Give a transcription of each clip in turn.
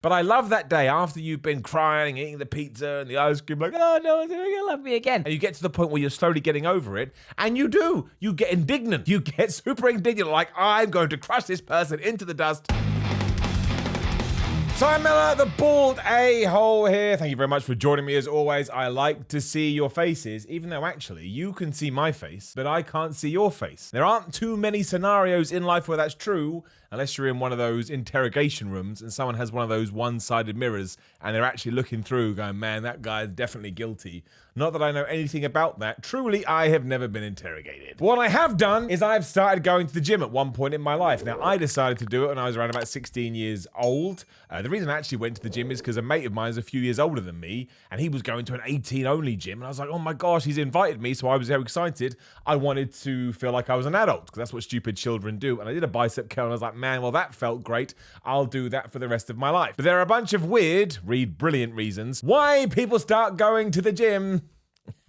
But I love that day after you've been crying, eating the pizza and the ice cream, like, oh, no one's ever going to love me again. And you get to the point where you're slowly getting over it, and you do. You get indignant. You get super indignant, like, I'm going to crush this person into the dust. Simon Miller, the bald a-hole here. Thank you very much for joining me as always. I like to see your faces, even though actually you can see my face, but I can't see your face. There aren't too many scenarios in life where that's true, unless you're in one of those interrogation rooms and someone has one of those one-sided mirrors and they're actually looking through going, man, that guy is definitely guilty. Not that I know anything about that. Truly, I have never been interrogated. But what I have done is I've started going to the gym at one point in my life. Now, I decided to do it when I was around about 16 years old. The reason I actually went to the gym is because a mate of mine is a few years older than me, and he was going to an 18-only gym. And I was like, oh my gosh, he's invited me. So I was so excited. I wanted to feel like I was an adult, because that's what stupid children do. And I did a bicep curl, and I was like, man, well, that felt great. I'll do that for the rest of my life. But there are a bunch of weird, read brilliant reasons why people start going to the gym.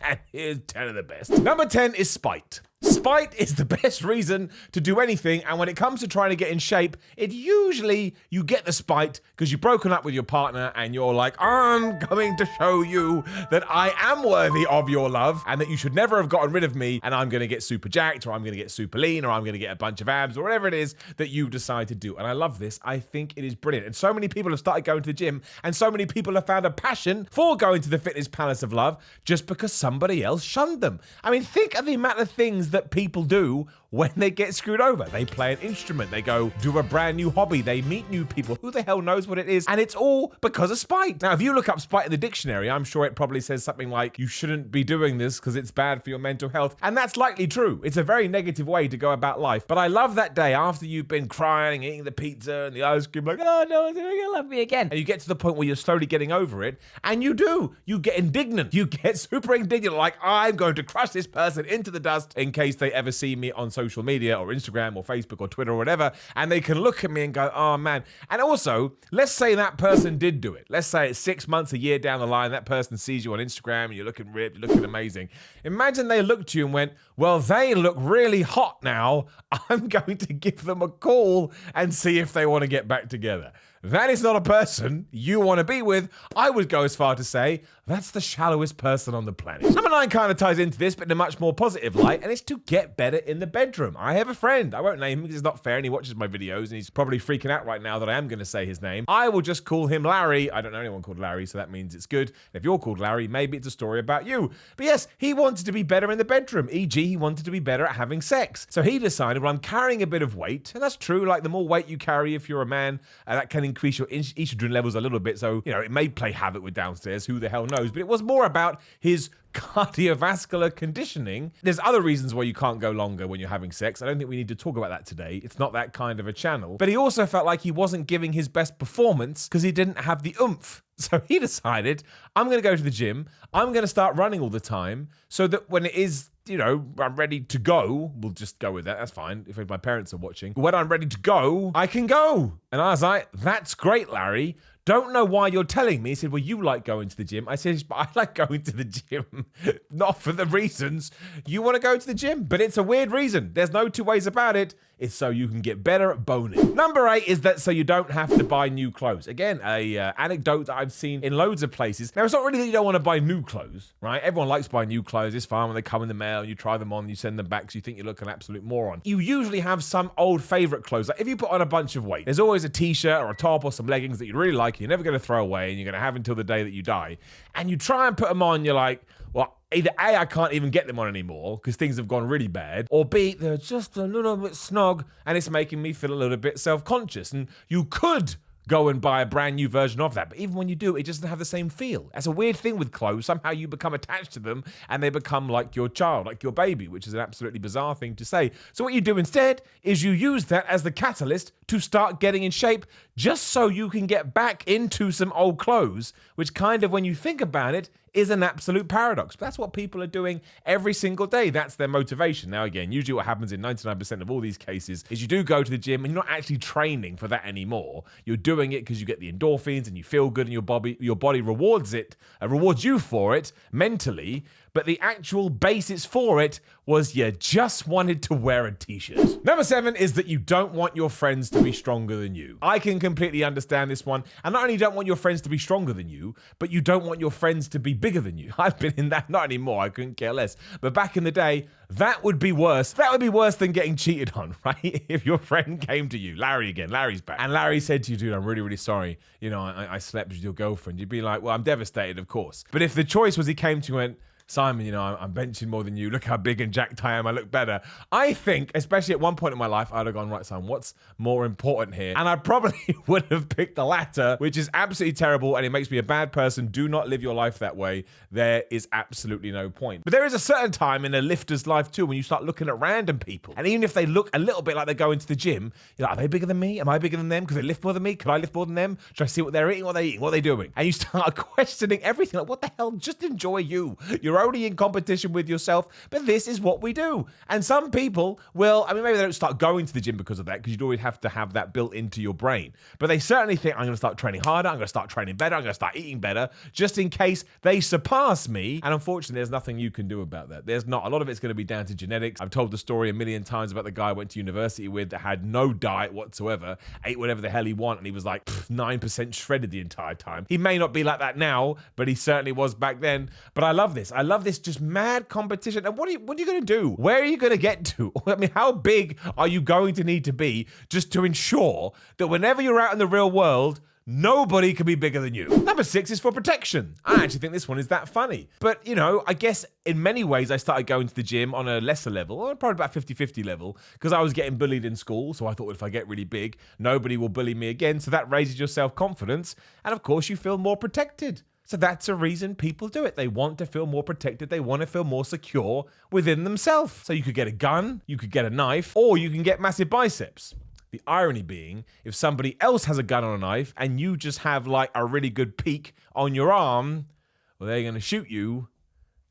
And here's 10 of the best. Number 10 is spite. Spite is the best reason to do anything, and when it comes to trying to get in shape, it usually you get the spite because you've broken up with your partner and you're like, I'm going to show you that I am worthy of your love and that you should never have gotten rid of me, and I'm going to get super jacked, or I'm going to get super lean, or I'm going to get a bunch of abs, or whatever it is that you decide to do. And I love this. I think it is brilliant. And so many people have started going to the gym, and so many people have found a passion for going to the fitness palace of love just because somebody else shunned them. I mean, think of the amount of things that people do when they get screwed over. They play an instrument, they go do a brand new hobby, they meet new people, who the hell knows what it is, and it's all because of spite. Now, if you look up spite in the dictionary, I'm sure it probably says something like, you shouldn't be doing this because it's bad for your mental health, and that's likely true. It's a very negative way to go about life, but I love that day after you've been crying, eating the pizza and the ice cream, like, oh, no one's ever gonna love me again. And you get to the point where you're slowly getting over it, and you do. You get indignant. You get super indignant, like, I'm going to crush this person into the dust in case they ever see me on social media or Instagram or Facebook or Twitter or whatever, and they can look at me and go, oh man. And also, let's say that person did do it. Let's say it's 6 months, a year down the line, that person sees you on Instagram and you're looking ripped, you're looking amazing. Imagine they looked at you and went, well, they look really hot now. I'm going to give them a call and see if they want to get back together. That is not a person you want to be with. I would go as far to say that's the shallowest person on the planet. Number 9 kind of ties into this, but in a much more positive light, and it's to get better in the bedroom. I have a friend. I won't name him because it's not fair, and he watches my videos, and he's probably freaking out right now that I am going to say his name. I will just call him Larry. I don't know anyone called Larry, so that means it's good. If you're called Larry, maybe it's a story about you. But yes, he wanted to be better in the bedroom, e.g. he wanted to be better at having sex. So he decided, well, I'm carrying a bit of weight, and that's true. Like, the more weight you carry if you're a man, that can increase your estrogen levels a little bit, so it may play havoc with downstairs, who the hell knows. But it was more about his cardiovascular conditioning. There's other reasons why you can't go longer when you're having sex. I don't think we need to talk about that today. It's not that kind of a channel. But he also felt like he wasn't giving his best performance because he didn't have the oomph. So he decided, I'm going to go to the gym, I'm going to start running all the time, so that when it is, I'm ready to go, we'll just go with that, that's fine, if my parents are watching. When I'm ready to go, I can go. And I was like, that's great, Larry. Don't know why you're telling me. He said, well, you like going to the gym. I said, but I like going to the gym, not for the reasons you want to go to the gym. But it's a weird reason. There's no two ways about it. It's so you can get better at boning. Number 8 is that so you don't have to buy new clothes. Again, a anecdote that I've seen in loads of places. Now, it's not really that you don't want to buy new clothes, right? Everyone likes buying new clothes. It's fine when they come in the mail, you try them on, you send them back because you think you look an absolute moron. You usually have some old favorite clothes. Like if you put on a bunch of weight, there's always a t-shirt or a top or some leggings that you really like and you're never going to throw away and you're going to have until the day that you die. And you try and put them on, you're like, well, either A, I can't even get them on anymore because things have gone really bad, or B, they're just a little bit snug and it's making me feel a little bit self-conscious. And you could go and buy a brand new version of that, but even when you do, it doesn't have the same feel. That's a weird thing with clothes. Somehow you become attached to them and they become like your child, like your baby, which is an absolutely bizarre thing to say. So what you do instead is you use that as the catalyst to start getting in shape, just so you can get back into some old clothes, which kind of, when you think about it, is an absolute paradox. But that's what people are doing every single day. That's their motivation. Now, again, usually what happens in 99% of all these cases is you do go to the gym and you're not actually training for that anymore. You're doing it because you get the endorphins and you feel good and your body rewards it, rewards you for it mentally. but the actual basis for it was you just wanted to wear a t-shirt. Number 7 is that you don't want your friends to be stronger than you. I can completely understand this one. And not only don't want your friends to be stronger than you, but you don't want your friends to be bigger than you. I've been in that, not anymore, I couldn't care less. But back in the day, that would be worse. That would be worse than getting cheated on, right? If your friend came to you, Larry's back, and Larry said to you, dude, I'm really, really sorry. You know, I slept with your girlfriend. You'd be like, well, I'm devastated, of course. But if the choice was he came to you and went, Simon, you know, I'm benching more than you. Look how big and jacked I am. I look better. I think, especially at one point in my life, I'd have gone, right, Simon, what's more important here? And I probably would have picked the latter, which is absolutely terrible, and it makes me a bad person. Do not live your life that way. There is absolutely no point. But there is a certain time in a lifter's life too when you start looking at random people. And even if they look a little bit like they're going to the gym, you're like, are they bigger than me? Am I bigger than them? Because they lift more than me? Could I lift more than them? Should I see what they're eating? What are they eating? What are they doing? And you start questioning everything. Like, what the hell? Just enjoy you. You're only in competition with yourself, but this is what we do. And some people will, I mean, maybe they don't start going to the gym because of that, because you'd always have to have that built into your brain. But they certainly think, I'm going to start training harder, I'm going to start training better, I'm going to start eating better, just in case they surpass me. And unfortunately, there's nothing you can do about that. There's not. A lot of it's going to be down to genetics. I've told the story a million times about the guy I went to university with that had no diet whatsoever, ate whatever the hell he wanted, and he was like 9% shredded the entire time. He may not be like that now, but he certainly was back then. But I love this. I love this just mad competition. And what are you going to do? Where are you going to get to? I mean, how big are you going to need to be just to ensure that whenever you're out in the real world, nobody can be bigger than you? Number 6 is for protection. I actually think this one is that funny. But, you know, I guess in many ways I started going to the gym on a lesser level, or probably about 50-50 level, because I was getting bullied in school. So I thought, well, if I get really big, nobody will bully me again. So that raises your self-confidence. And of course, you feel more protected. So that's a reason people do it. They want to feel more protected. They want to feel more secure within themselves. So you could get a gun, you could get a knife, or you can get massive biceps. The irony being, if somebody else has a gun or a knife and you just have like a really good peak on your arm, well, they're going to shoot you,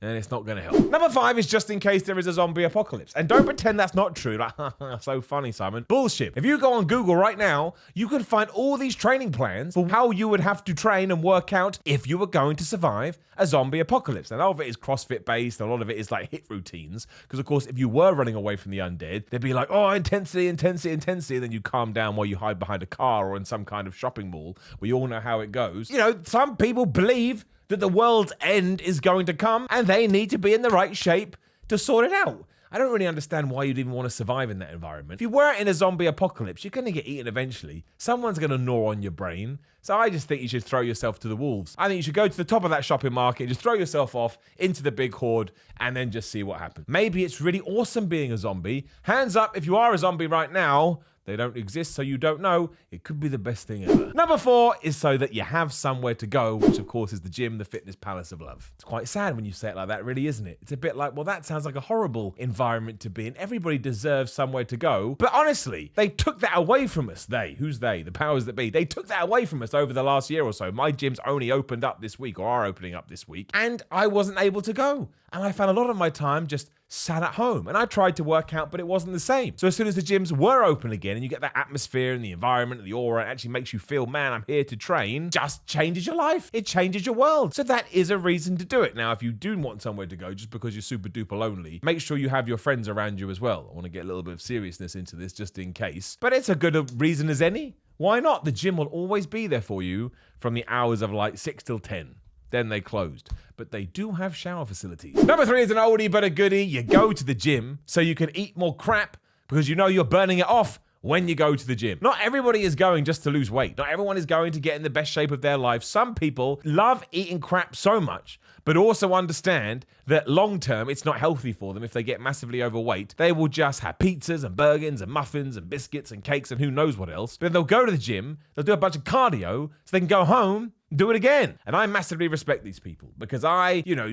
and it's not going to help. Number 5 is just in case there is a zombie apocalypse. And don't pretend that's not true. Like, so funny, Simon. Bullshit. If you go on Google right now, you can find all these training plans for how you would have to train and work out if you were going to survive a zombie apocalypse. And a lot of it is CrossFit based. A lot of it is like HIIT routines. Because of course, if you were running away from the undead, they'd be like, oh, intensity. And then you calm down while you hide behind a car or in some kind of shopping mall. We all know how it goes. You know, some people believe that the world's end is going to come and they need to be in the right shape to sort it out. I don't really understand why you'd even want to survive in that environment. If you were in a zombie apocalypse, you're going to get eaten eventually. Someone's going to gnaw on your brain. So I just think you should throw yourself to the wolves. I think you should go to the top of that shopping market, just throw yourself off into the big horde, and then just see what happens. Maybe it's really awesome being a zombie. Hands up if you are a zombie right now. They don't exist, so you don't know. It could be the best thing ever. Number 4 is so that you have somewhere to go, which of course is the gym, the fitness palace of love. It's quite sad when you say it like that, really, isn't it? It's a bit like, well, that sounds like a horrible environment to be in. Everybody deserves somewhere to go. But honestly, they took that away from us. Who's they? The powers that be. They took that away from us over the last year or so. My gym's only opened up this week, or are opening up this week, and I wasn't able to go. And I found a lot of my time just sat at home. And I tried to work out, but it wasn't the same. So as soon as the gyms were open again and you get that atmosphere and the environment and the aura, it actually makes you feel, man, I'm here to train, just changes your life. It changes your world. So that is a reason to do it. Now, if you do want somewhere to go just because you're super duper lonely, make sure you have your friends around you as well. I want to get a little bit of seriousness into this just in case. But it's a good reason as any. Why not? The gym will always be there for you from the hours of like 6 till 10. Then they closed. But they do have shower facilities. Number 3 is an oldie but a goodie. You go to the gym so you can eat more crap because you know you're burning it off when you go to the gym. Not everybody is going just to lose weight. Not everyone is going to get in the best shape of their life. Some people love eating crap so much, but also understand that long term, it's not healthy for them. If they get massively overweight, they will just have pizzas and burgers and muffins and biscuits and cakes and who knows what else. But then they'll go to the gym, they'll do a bunch of cardio so they can go home, do it again. And I massively respect these people because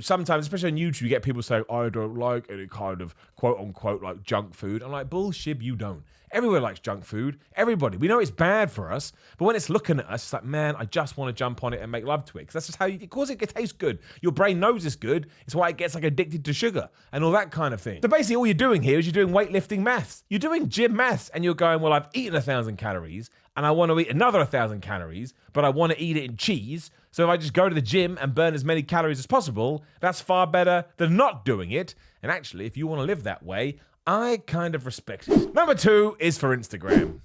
sometimes, especially on YouTube, you get people say, I don't like any kind of quote unquote like junk food. I'm like, bullshit, you don't. Everyone likes junk food. Everybody. We know it's bad for us, but when it's looking at us, it's like, man, I just want to jump on it and make love to it. Because that's just how because it tastes good. Your brain knows it's good. It's why it gets like addicted to sugar and all that kind of thing. So basically all you're doing here is you're doing weightlifting maths. You're doing gym maths and you're going, well, I've eaten 1,000 calories. and I want to eat another 1,000 calories, but I want to eat it in cheese. So if I just go to the gym and burn as many calories as possible, that's far better than not doing it. And actually, if you want to live that way, I kind of respect it. Number 2 is for Instagram.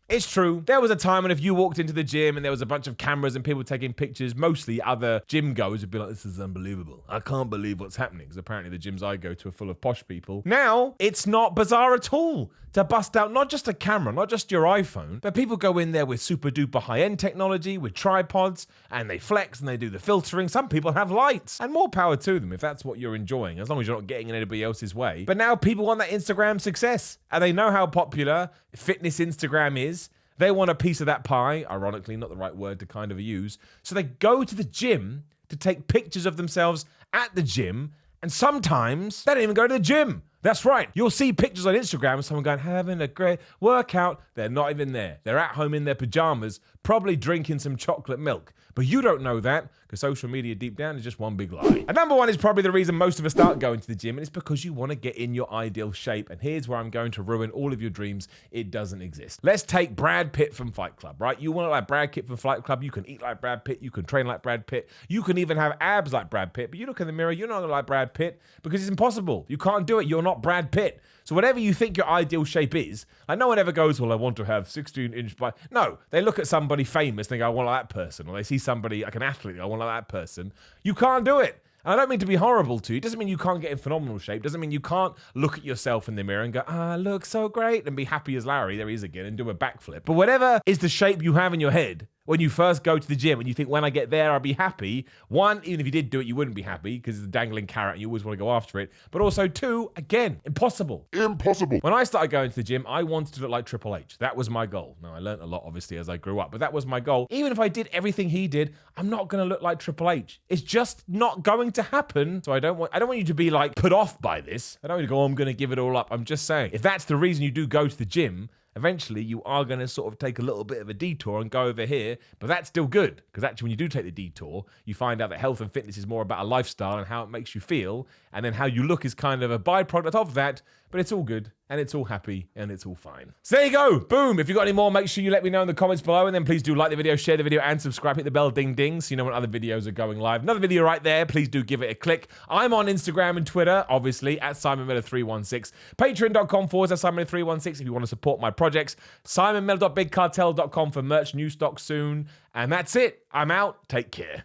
It's true. There was a time when if you walked into the gym and there was a bunch of cameras and people taking pictures, mostly other gym goers would be like, this is unbelievable. I can't believe what's happening. Because apparently the gyms I go to are full of posh people. Now, it's not bizarre at all to bust out not just a camera, not just your iPhone, but people go in there with super duper high-end technology, with tripods, and they flex and they do the filtering. Some people have lights, and more power to them if that's what you're enjoying, as long as you're not getting in anybody else's way. But now people want that Instagram success, and they know how popular fitness Instagram is. They want a piece of that pie, ironically, not the right word to kind of use. So they go to the gym to take pictures of themselves at the gym, and sometimes they don't even go to the gym. That's right. You'll see pictures on Instagram of someone going, having a great workout. They're not even there. They're at home in their pajamas, probably drinking some chocolate milk. But you don't know that because social media deep down is just one big lie. And number 1 is probably the reason most of us start going to the gym, and it's because you want to get in your ideal shape. And here's where I'm going to ruin all of your dreams. It doesn't exist. Let's take Brad Pitt from Fight Club, right? You want to like Brad Pitt from Fight Club. You can eat like Brad Pitt. You can train like Brad Pitt. You can even have abs like Brad Pitt. But you look in the mirror, you're not like Brad Pitt because it's impossible. You can't do it. You're not Brad Pitt. So whatever you think your ideal shape is, like no one ever goes, well, I want to have 16-inch body. No, they look at somebody famous and they go, I want like that person. Or they see somebody like an athlete, I want like that person. You can't do it. And I don't mean to be horrible to you. It doesn't mean you can't get in phenomenal shape. It doesn't mean you can't look at yourself in the mirror and go, I look so great, and be happy as Larry, there he is again, and do a backflip. But whatever is the shape you have in your head, when you first go to the gym and you think, when I get there, I'll be happy. 1, even if you did do it, you wouldn't be happy because it's a dangling carrot and you always want to go after it. But also 2, again, impossible. Impossible. When I started going to the gym, I wanted to look like Triple H. That was my goal. Now, I learned a lot, obviously, as I grew up, but that was my goal. Even if I did everything he did, I'm not going to look like Triple H. It's just not going to happen. So I don't want you to be like put off by this. I don't want you to go, oh, I'm going to give it all up. I'm just saying, if that's the reason you do go to the gym, eventually you are going to sort of take a little bit of a detour and go over here, but that's still good, because actually when you do take the detour, you find out that health and fitness is more about a lifestyle and how it makes you feel, and then how you look is kind of a byproduct of that, but it's all good, and it's all happy, and it's all fine. So there you go, boom. If you've got any more, make sure you let me know in the comments below, and then please do like the video, share the video, and subscribe, hit the bell ding ding, so you know when other videos are going live. Another video right there, please do give it a click. I'm on Instagram and Twitter, obviously, at SimonMiller316, patreon.com/SimonMiller316 if you want to support my projects, simonmiller.bigcartel.com for merch, new stock soon, and that's it. I'm out, take care.